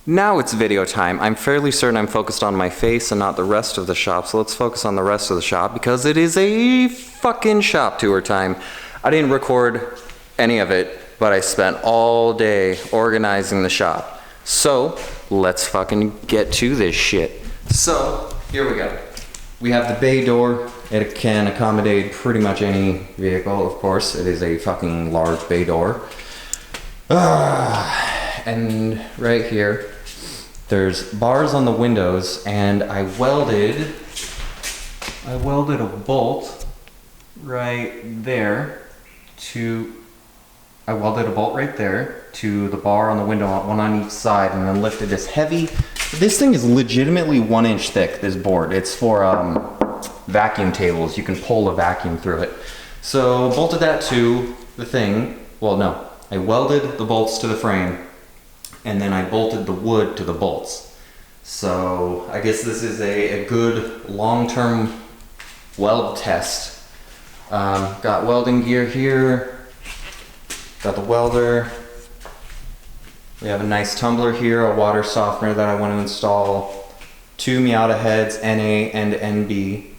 Now it's video time. I'm fairly certain I'm focused on my face and not the rest of the shop, so let's focus on the rest of the shop because it is a fucking shop tour time. I didn't record any of it, but I spent all day organizing the shop. So, let's fucking get to this shit. So, here we go. We have the bay door. It can accommodate pretty much any vehicle, of course. It is a fucking large bay door. And right here, there's bars on the windows, and I welded a bolt right there to the bar on the window, one on each side, and then lifted this heavy. This thing is legitimately 1 inch thick, this board. It's for vacuum tables. You can pull a vacuum through it. So bolted that to the thing. Well, no, I welded the bolts to the frame, and then I bolted the wood to the bolts. So I guess this is a good long-term weld test. Got welding gear here, got the welder. We have a nice tumbler here, a water softener that I want to install, 2 Miata heads, NA and NB.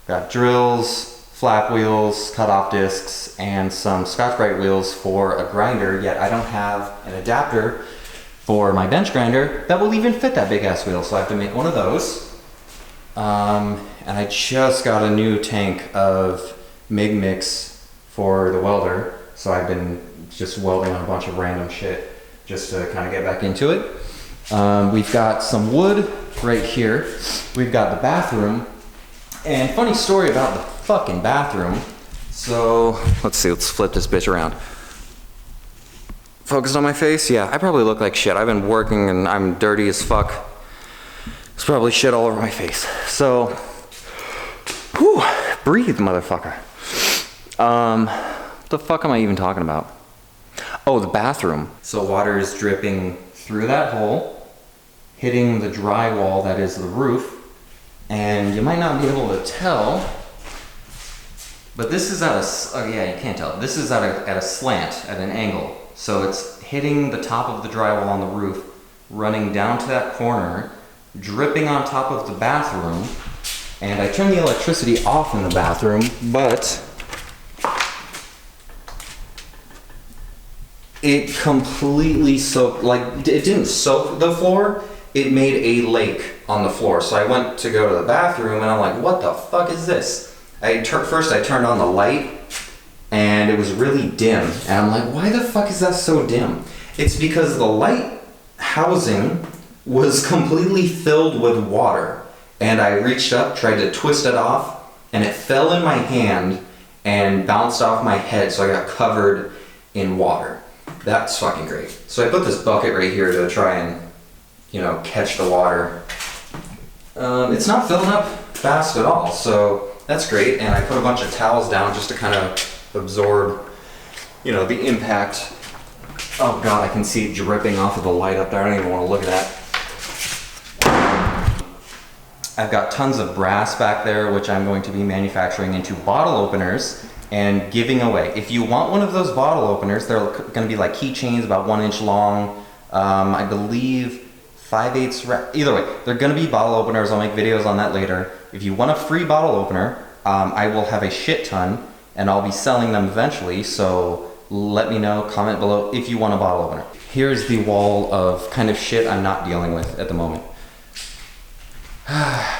Got drills, flap wheels, cut-off discs, and some Scotch-Brite wheels for a grinder, yet I don't have an adapter for my bench grinder that will even fit that big-ass wheel, so I have to make one of those. And I just got a new tank of MIG mix for the welder, so I've been just welding on a bunch of random shit just to kind of get back into it. We've got some wood right here. We've got the bathroom. And funny story about the fucking bathroom. So, let's see, let's flip this bitch around. Focused on my face? Yeah, I probably look like shit. I've been working and I'm dirty as fuck. There's probably shit all over my face. So, whew, breathe, motherfucker. What the fuck am I even talking about? Oh, the bathroom. So water is dripping through that hole, hitting the drywall that is the roof. And you might not be able to tell, but this is at a, oh yeah, you can't tell. This is at a slant, at an angle. So it's hitting the top of the drywall on the roof, running down to that corner, dripping on top of the bathroom. And I turned the electricity off in the bathroom, but it completely soaked, like it didn't soak the floor, it made a lake on the floor. So I went to go to the bathroom and I'm like, what the fuck is this? First I turned on the light and it was really dim. And I'm like, why the fuck is that so dim? It's because the light housing was completely filled with water. And I reached up, tried to twist it off, and it fell in my hand and bounced off my head, so I got covered in water. That's fucking great. So I put this bucket right here to try and, you know, catch the water. It's not filling up fast at all, so that's great. And I put a bunch of towels down just to kind of absorb, you know, the impact. Oh God, I can see it dripping off of the light up there. I don't even want to look at that. I've got tons of brass back there, which I'm going to be manufacturing into bottle openers and giving away. If you want one of those bottle openers, they're going to be like keychains about 1 inch long. I believe 5/8, either way, they're going to be bottle openers. I'll make videos on that later. If you want a free bottle opener, I will have a shit ton and I'll be selling them eventually. So let me know, comment below if you want a bottle opener. Here's the wall of kind of shit I'm not dealing with at the moment.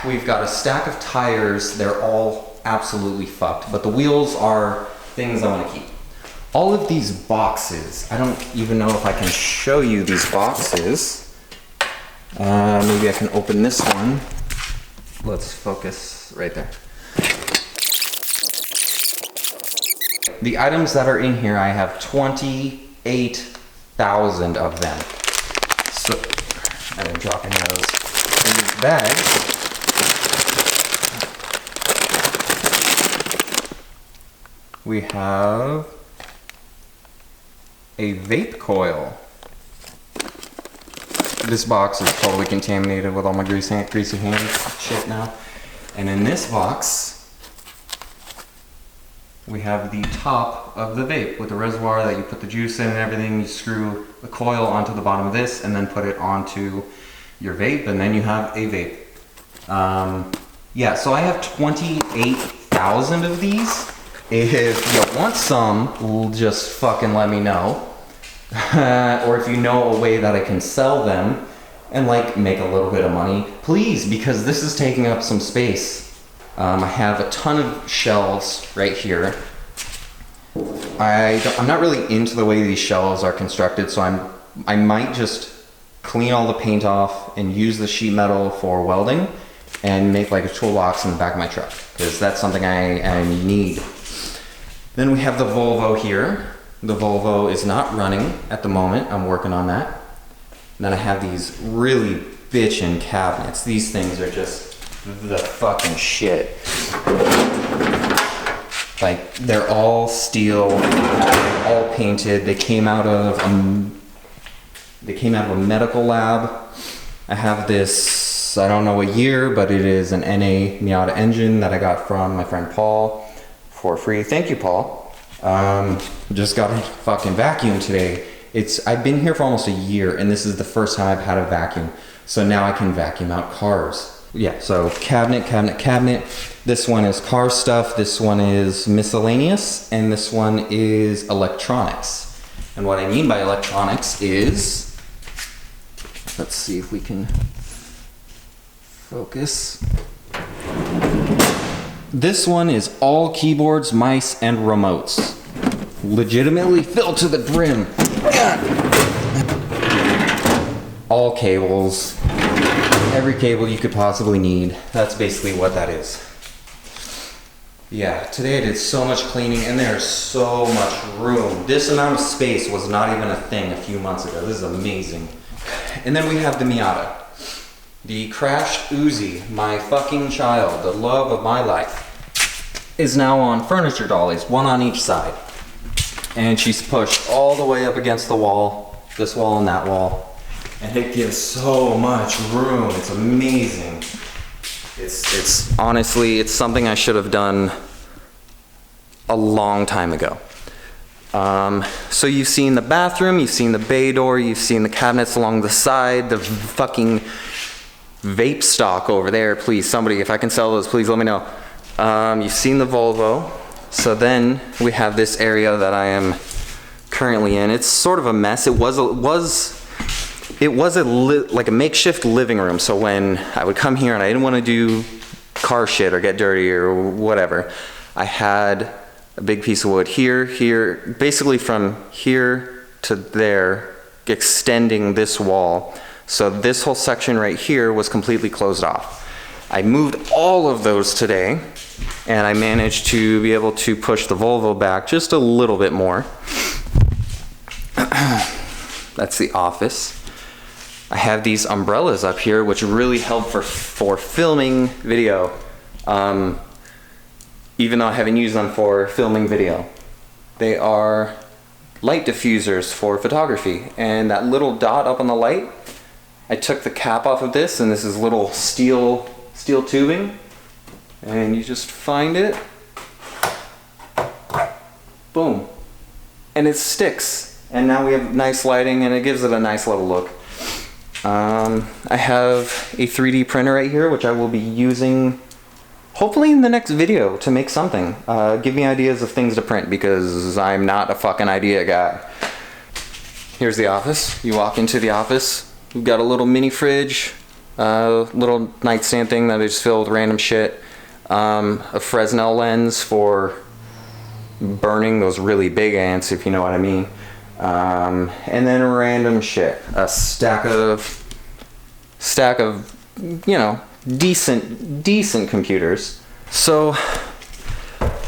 We've got a stack of tires. They're all absolutely fucked, but the wheels are things I want to keep. All of these boxes, I don't even know if I can show you these boxes. Maybe I can open this one. Let's focus right there. The items that are in here, I have 28,000 of them. So, I didn't drop any of those. In these bags, we have a vape coil. This box is totally contaminated with all my greasy hand shit now. And in this box, we have the top of the vape with the reservoir that you put the juice in and everything. You screw the coil onto the bottom of this and then put it onto your vape, and then you have a vape. Yeah, so I have 28,000 of these. If you want some, just fucking let me know. Or if you know a way that I can sell them and like make a little bit of money, please, because this is taking up some space. I have a ton of shelves right here. I'm not really into the way these shelves are constructed, so I might just clean all the paint off and use the sheet metal for welding and make like a toolbox in the back of my truck, because that's something I need. Then we have the Volvo here. The Volvo is not running at the moment. I'm working on that. And then I have these really bitchin' cabinets. These things are just the fucking shit. Like, they're all steel, all painted. They came out of a medical lab. I have this, I don't know what year, but it is an NA Miata engine that I got from my friend Paul for free. Thank you, Paul. Just got a fucking vacuum today. I've been here for almost a year, and this is the first time I've had a vacuum. So now I can vacuum out cars. Yeah, so cabinet. This one is car stuff, this one is miscellaneous, and this one is electronics. And what I mean by electronics is, let's see if we can focus. This one is all keyboards, mice, and remotes. Legitimately filled to the brim. All cables. Every cable you could possibly need. That's basically what that is. Yeah, today I did so much cleaning and there's so much room. This amount of space was not even a thing a few months ago. This is amazing. And then we have the Miata. The crashed Uzi, my fucking child, the love of my life, is now on furniture dollies, one on each side. And she's pushed all the way up against the wall, this wall and that wall. And it gives so much room. It's amazing. It's honestly, it's something I should have done a long time ago. So you've seen the bathroom, you've seen the bay door, you've seen the cabinets along the side, the fucking vape stock over there. Please, somebody, if I can sell those, please let me know. You've seen the Volvo. So then we have this area that I am currently in. It's sort of a mess. It was like a makeshift living room. So when I would come here and I didn't want to do car shit or get dirty or whatever, I had a big piece of wood here, basically from here to there, extending this wall. So this whole section right here was completely closed off. I moved all of those today, and I managed to be able to push the Volvo back just a little bit more. That's the office. I have these umbrellas up here, which really help for filming video, even though I haven't used them for filming video. They are light diffusers for photography, and that little dot up on the light, I took the cap off of this, and this is little steel tubing, and you just find it, boom, and it sticks, and now we have nice lighting, and it gives it a nice little look. I have a 3D printer right here, which I will be using hopefully in the next video to make something. Give me ideas of things to print, because I'm not a fucking idea guy. Here's the office. You walk into the office, we've got a little mini fridge, little nightstand thing that I just filled with random shit, a Fresnel lens for burning those really big ants, if you know what I mean. And then random shit. A stack of, you know, decent computers. So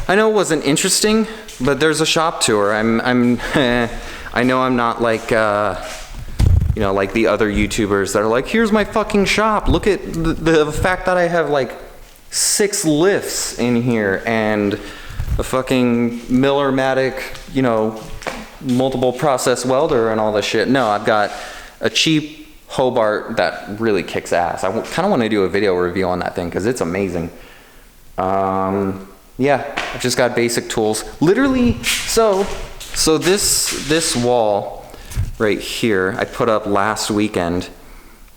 I know it wasn't interesting, but there's a shop tour. I know I'm not like, you know, like the other YouTubers that are like, here's my fucking shop. Look at the fact that I have like 6 lifts in here and a fucking Miller-Matic, you know, multiple process welder and all this shit. No, I've got a cheap Hobart that really kicks ass. I kind of want to do a video review on that thing because it's amazing. yeah, I've just got basic tools. Literally, so this wall right here, I put up last weekend,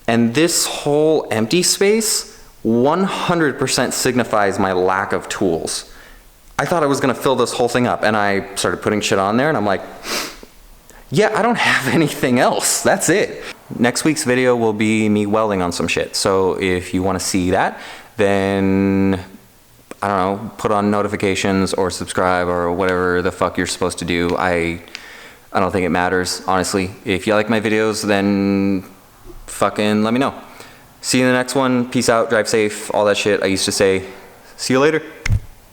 and this whole empty space 100% signifies my lack of tools. I thought I was gonna fill this whole thing up, and I started putting shit on there, and I'm like, yeah, I don't have anything else. That's it. Next week's video will be me welding on some shit. So if you want to see that, then I don't know, put on notifications or subscribe or whatever the fuck you're supposed to do. I don't think it matters, honestly. If you like my videos, then fucking let me know. See you in the next one. Peace out, drive safe, all that shit I used to say. See you later.